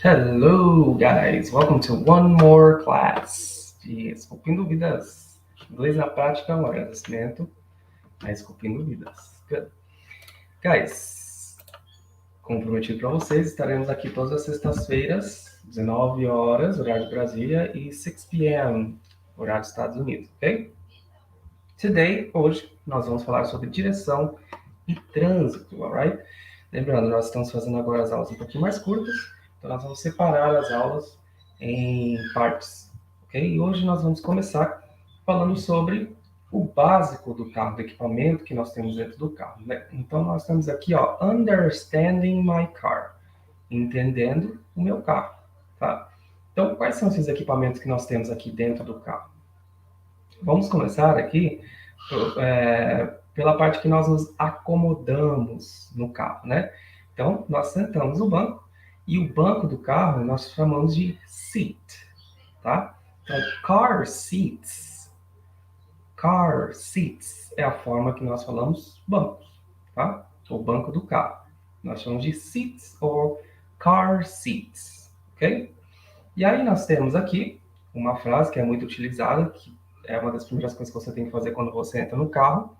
Hello, guys! Welcome to one more class de Esculpindo Vidas. Inglês na prática, um agradecimento a Esculpindo Vidas. Good. Guys, como prometido para vocês, estaremos aqui todas as sextas-feiras, 19 horas, horário de Brasília, e 6 p.m., horário dos Estados Unidos, ok? Hoje, nós vamos falar sobre direção e trânsito, alright? Lembrando, nós estamos fazendo agora as aulas um pouquinho mais curtas, então nós vamos separar as aulas em partes, ok? E hoje nós vamos começar falando sobre o básico do carro, do equipamento que nós temos dentro do carro, né? Então nós temos aqui, ó, Understanding my car, entendendo o meu carro, tá? Então, quais são esses equipamentos que nós temos aqui dentro do carro? Vamos começar aqui pela parte que nós nos acomodamos no carro, né? Então, nós sentamos no banco e o banco do carro nós chamamos de seat, tá? Então, car seats é a forma que nós falamos bancos, tá? O banco do carro. Nós chamamos de seats ou car seats, ok? E aí nós temos aqui uma frase que é muito utilizada, que é uma das primeiras coisas que você tem que fazer quando você entra no carro.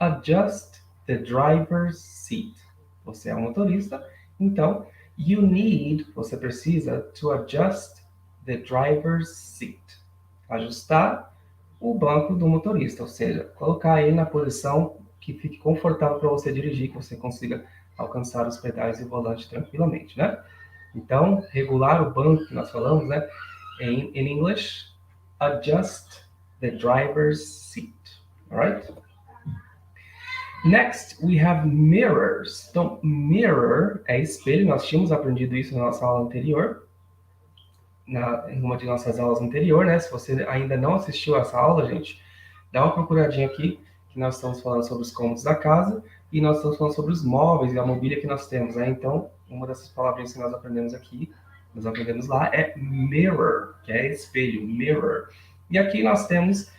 Adjust the driver's seat. Você é um motorista, então você precisa to adjust the driver's seat. Ajustar o banco do motorista, ou seja, colocar ele na posição que fique confortável para você dirigir, que você consiga alcançar os pedais e o volante tranquilamente, né? Então, regular o banco que nós falamos, né? In English, adjust the driver's seat. Alright? Next, we have mirrors. Então, mirror é espelho. Nós tínhamos aprendido isso na nossa aula anterior, em uma de nossas aulas anteriores, né? Se você ainda não assistiu essa aula, gente, dá uma procuradinha aqui, que nós estamos falando sobre os cômodos da casa e nós estamos falando sobre os móveis e a mobília que nós temos, né? Então, uma dessas palavrinhas que nós aprendemos aqui, nós aprendemos lá, é mirror, que é espelho, mirror. E aqui nós temos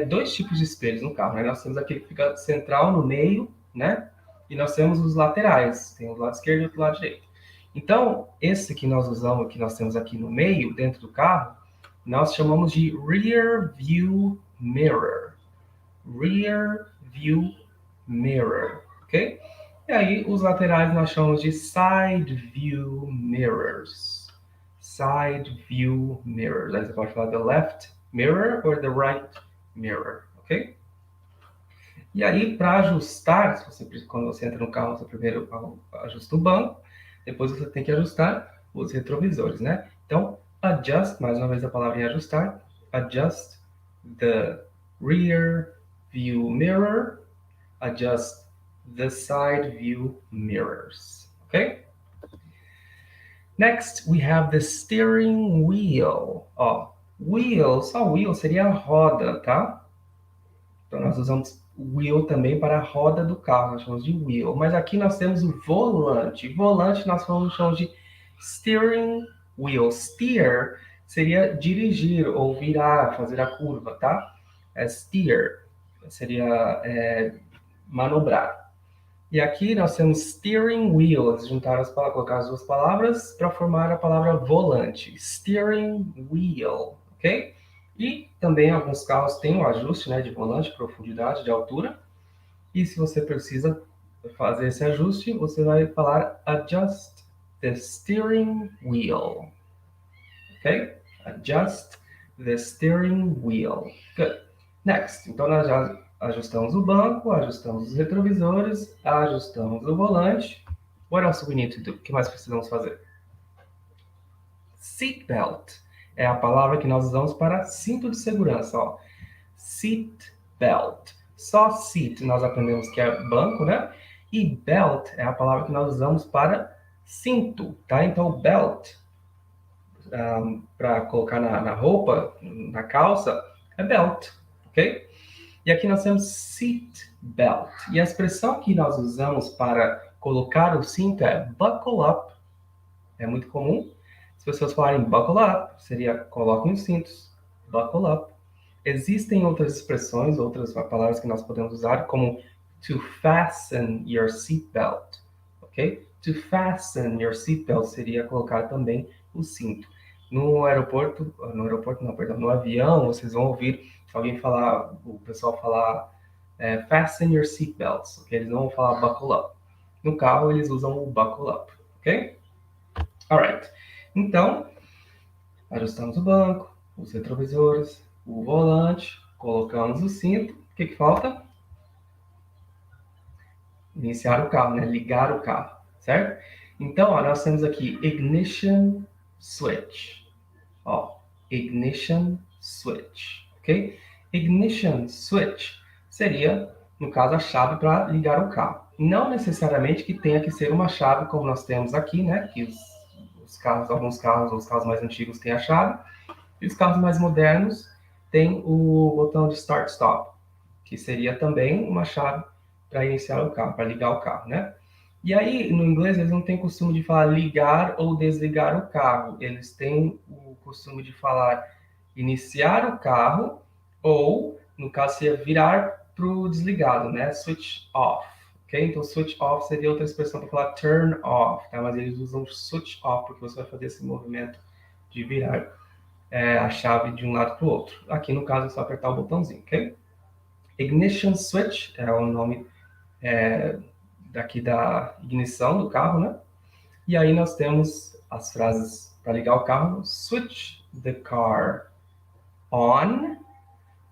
dois tipos de espelhos no carro, né? Nós temos aquele que fica central no meio, né? E nós temos os laterais, tem o lado esquerdo e o lado direito. Então, esse que nós usamos, que nós temos aqui no meio, dentro do carro, nós chamamos de rear view mirror. Rear view mirror, ok? E aí, os laterais nós chamamos de side view mirrors. Side view mirrors. Aí você pode falar the left mirror or the right mirror, ok? E aí, para ajustar, quando você entra no carro, você primeiro ajusta o banco, depois você tem que ajustar os retrovisores, né? Então, adjust, mais uma vez a palavrinha ajustar, adjust the rear view mirror, adjust the side view mirrors, okay? Next, we have the steering wheel. Ó, só wheel seria a roda, tá? Então, nós usamos wheel também para a roda do carro, nós chamamos de wheel. Mas aqui nós temos o volante. Volante nós chamamos de steering wheel. Steer seria dirigir ou virar, fazer a curva, tá? Steer seria manobrar. E aqui nós temos steering wheel, colocar as duas palavras para formar a palavra volante. Steering wheel, ok? E também alguns carros têm um ajuste, né, de volante, profundidade, de altura. E se você precisa fazer esse ajuste, você vai falar adjust the steering wheel. Ok? Adjust the steering wheel. Good. Next. Então nós já ajustamos o banco, ajustamos os retrovisores, ajustamos o volante. What else we need to do? O que mais precisamos fazer? Seatbelt é a palavra que nós usamos para cinto de segurança, ó. Seat belt. Só seat nós aprendemos que é banco, né? E belt é a palavra que nós usamos para cinto, tá? Então, belt, para colocar na roupa, na calça, é belt, ok? E aqui nós temos seat belt. E a expressão que nós usamos para colocar o cinto é buckle up. É muito comum. Se pessoas falarem buckle up, seria coloquem os cintos, buckle up. Existem outras expressões, outras palavras que nós podemos usar, como to fasten your seatbelt, ok? To fasten your seatbelt seria colocar também o cinto. No aeroporto não, perdão, no avião, vocês vão ouvir alguém falar, o pessoal falar fasten your seatbelts, ok? Eles não vão falar buckle up. No carro, eles usam o buckle up, ok? Alright. Então, ajustamos o banco, os retrovisores, o volante, colocamos o cinto. O que falta? Iniciar o carro, né? Ligar o carro, certo? Então, ó, nós temos aqui ignition switch. Ó, ignition switch, ok? Ignition switch seria, no caso, a chave para ligar o carro. Não necessariamente que tenha que ser uma chave como nós temos aqui, né? Que os carros, alguns carros, os carros mais antigos têm a chave, e os carros mais modernos têm o botão de start-stop, que seria também uma chave para iniciar o carro, para ligar o carro, né? E aí, no inglês, eles não têm costume de falar ligar ou desligar o carro. Eles têm o costume de falar iniciar o carro ou, no caso, seria virar para o desligado, né? Switch off, ok? Então, switch off seria outra expressão para falar turn off, tá? Mas eles usam switch off porque você vai fazer esse movimento de virar a chave de um lado para o outro. Aqui, no caso, é só apertar o botãozinho, ok? Ignition switch é o nome daqui da ignição do carro, né? E aí nós temos as frases para ligar o carro: switch the car on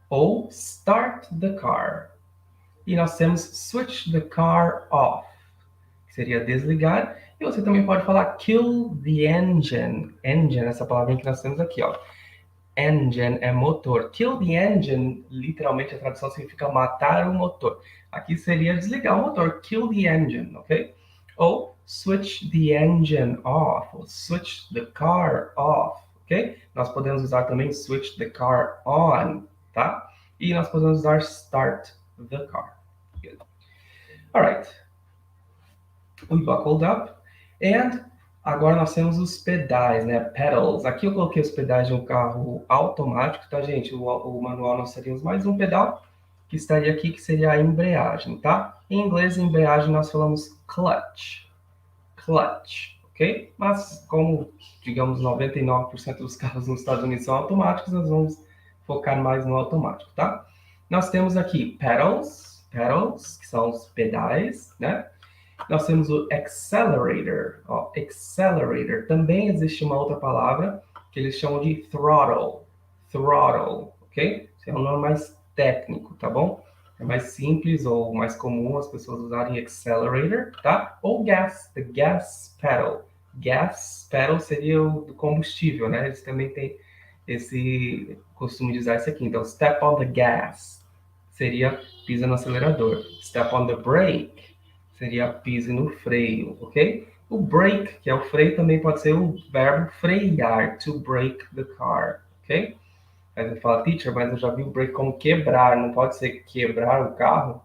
ou start the car. E nós temos switch the car off, que seria desligar. E você também pode falar kill the engine. Engine, essa palavra que nós temos aqui, ó. Engine é motor. Kill the engine, literalmente a tradução significa matar o motor. Aqui seria desligar o motor. Kill the engine, ok? Ou switch the engine off, ou switch the car off, ok? Nós podemos usar também switch the car on, tá? E nós podemos usar start the car. Good. All right. We buckled up and agora nós temos os pedais, né? Pedals. Aqui eu coloquei os pedais de um carro automático, tá, gente? O manual nós teríamos mais um pedal que estaria aqui, que seria a embreagem, tá? Em inglês, embreagem nós falamos clutch. Clutch, ok? Mas como, digamos, 99% dos carros nos Estados Unidos são automáticos, nós vamos focar mais no automático, tá? Nós temos aqui pedals, que são os pedais, né? Nós temos o accelerator. Ó, accelerator. Também existe uma outra palavra que eles chamam de throttle. Throttle, ok? Esse é um nome mais técnico, tá bom? É mais simples ou mais comum as pessoas usarem accelerator, tá? Ou gas, the gas pedal. Gas pedal seria o do combustível, né? Eles também têm esse costume de usar isso aqui. Então, step on the gas seria pisa no acelerador. Step on the brake seria pise no freio, ok? O brake, que é o freio, também pode ser o verbo frear, to break the car, ok? Aí você fala, teacher, mas eu já vi o break como quebrar, não pode ser quebrar o carro?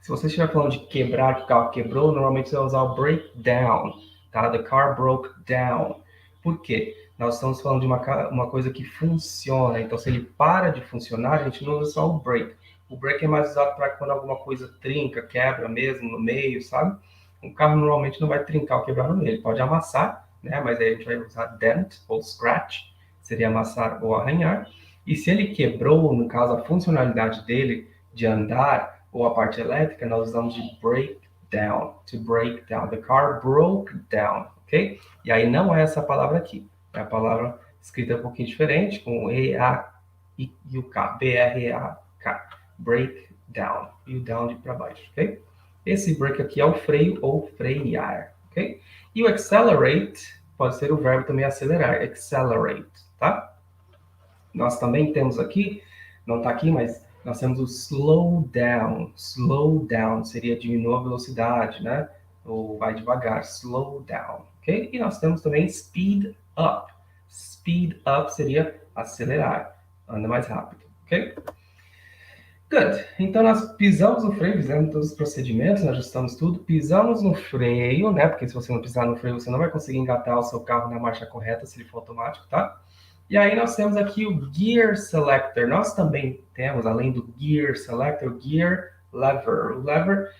Se você estiver falando de quebrar, que o carro quebrou, normalmente você vai usar o breakdown, tá? The car broke down. Por quê? Nós estamos falando de uma coisa que funciona, então se ele para de funcionar, a gente não usa só o break. O break é mais usado para quando alguma coisa trinca, quebra mesmo no meio, sabe? Um carro normalmente não vai trincar ou quebrar no meio, ele pode amassar, né? Mas aí a gente vai usar dent ou scratch, seria amassar ou arranhar. E se ele quebrou, no caso, a funcionalidade dele de andar, ou a parte elétrica, nós usamos de breakdown, to break down. The car broke down, ok? E aí não é essa palavra aqui. É a palavra escrita um pouquinho diferente, com E-A e o K, B-R-E-A-K. Breakdown. E o down de para baixo, ok? Esse break aqui é o freio ou frear, ok? E o accelerate pode ser o verbo também acelerar, accelerate, tá? Nós também temos aqui, não está aqui, mas nós temos o slow down. Slow down seria diminuir a velocidade, né? Ou vai devagar, slow down, ok? E nós temos também speed up. Speed up seria acelerar, anda mais rápido, ok? Good. Então nós pisamos no freio, fizemos todos os procedimentos, ajustamos tudo, pisamos no freio, né? Porque se você não pisar no freio, você não vai conseguir engatar o seu carro na marcha correta se ele for automático, tá? E aí nós temos aqui o Gear Selector. Nós também temos, além do Gear Selector, o Gear Lever. O lever,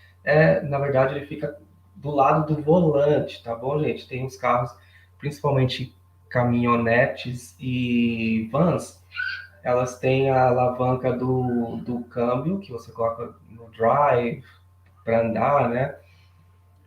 na verdade, ele fica do lado do volante, tá bom, gente? Tem uns carros, principalmente caminhonetes e vans, elas têm a alavanca do câmbio, que você coloca no drive para andar, né?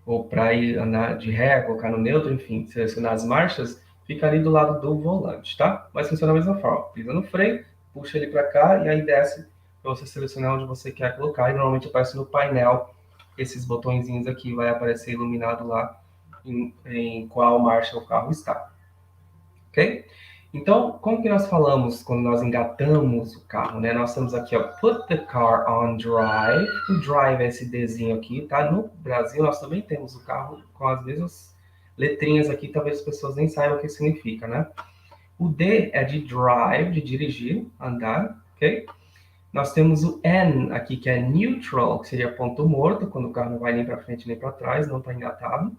Ou para ir andar de ré, colocar no neutro, enfim, selecionar as marchas, fica ali do lado do volante, tá? Mas funciona da mesma forma. Pisa no freio, puxa ele para cá e aí desce para você selecionar onde você quer colocar. E normalmente aparece no painel esses botõezinhos aqui, vai aparecer iluminado lá em qual marcha o carro está, ok? Então, como que nós falamos quando nós engatamos o carro, né? Nós temos aqui, ó, put the car on drive. O drive é esse Dzinho aqui, tá? No Brasil, nós também temos o carro com as mesmas letrinhas aqui, talvez as pessoas nem saibam o que significa, né? O D é de drive, de dirigir, andar, ok? Nós temos o N aqui, que é neutral, que seria ponto morto, quando o carro não vai nem para frente nem para trás, não está engatado,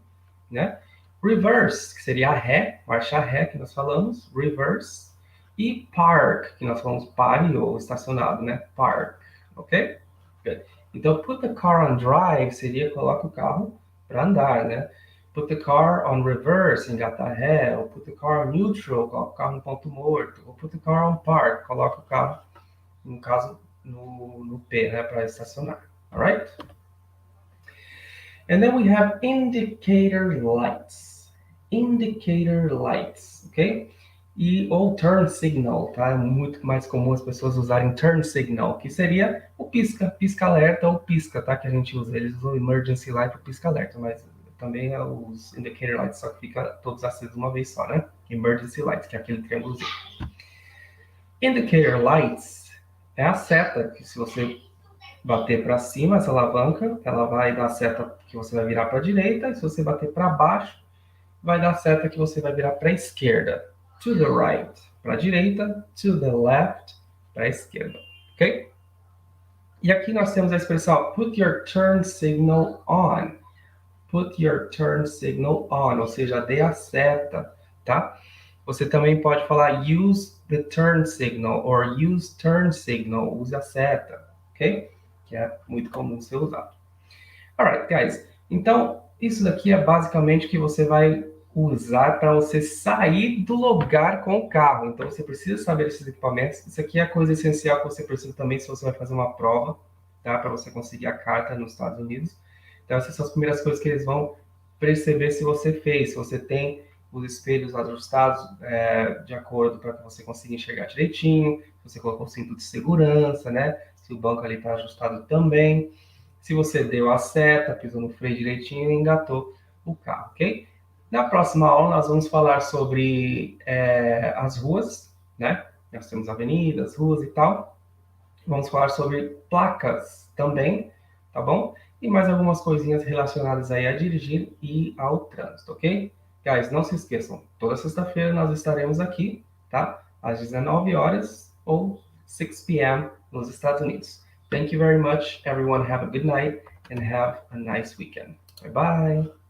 né? Reverse, que seria a ré, marcha ré que nós falamos, reverse. E park, que nós falamos pare ou estacionado, né? Park, ok? Good. Então, put the car on drive seria coloca o carro para andar, né? Put the car on reverse, engatar ré, ou put the car on neutral, coloca o carro no ponto morto, ou put the car on park, coloca o carro, no caso, no P, né, para estacionar. Alright? And then we have indicator lights. Indicator lights, ok? Ou turn signal, tá? É muito mais comum as pessoas usarem turn signal, que seria o pisca, pisca-alerta ou pisca, tá? Que a gente usa, eles usam emergency light para pisca-alerta, mas também é os indicator lights, só que fica todos acesos uma vez só, né? Emergency lights, que é aquele triângulozinho. Indicator lights é a seta, que se você bater para cima essa alavanca, ela vai dar seta que você vai virar para a direita, e se você bater para baixo, vai dar seta que você vai virar para a esquerda. To the right, para a direita, to the left, para a esquerda, ok? E aqui nós temos a expressão put your turn signal on. Put your turn signal on, ou seja, dê a seta, tá? Você também pode falar use the turn signal or use turn signal, use a seta, ok? Que é muito comum ser usado. Alright, guys. Então, isso daqui é basicamente o que você vai usar para você sair do lugar com o carro. Então, você precisa saber esses equipamentos. Isso aqui é a coisa essencial que você precisa também se você vai fazer uma prova, tá? Para você conseguir a carta nos Estados Unidos. Então, essas são as primeiras coisas que eles vão perceber se você fez, se você tem os espelhos ajustados de acordo para que você consiga enxergar direitinho, se você colocou o cinto de segurança, né? Se o banco ali está ajustado também, se você deu a seta, pisou no freio direitinho e engatou o carro, ok? Na próxima aula nós vamos falar sobre as ruas, né? Nós temos avenidas, ruas e tal. Vamos falar sobre placas também, tá bom? E mais algumas coisinhas relacionadas aí a dirigir e ao trânsito, ok? Guys, não se esqueçam, toda sexta-feira nós estaremos aqui, tá? Às 19 horas ou 6 p.m. nos Estados Unidos. Thank you very much, everyone. Have a good night and have a nice weekend. Bye-bye.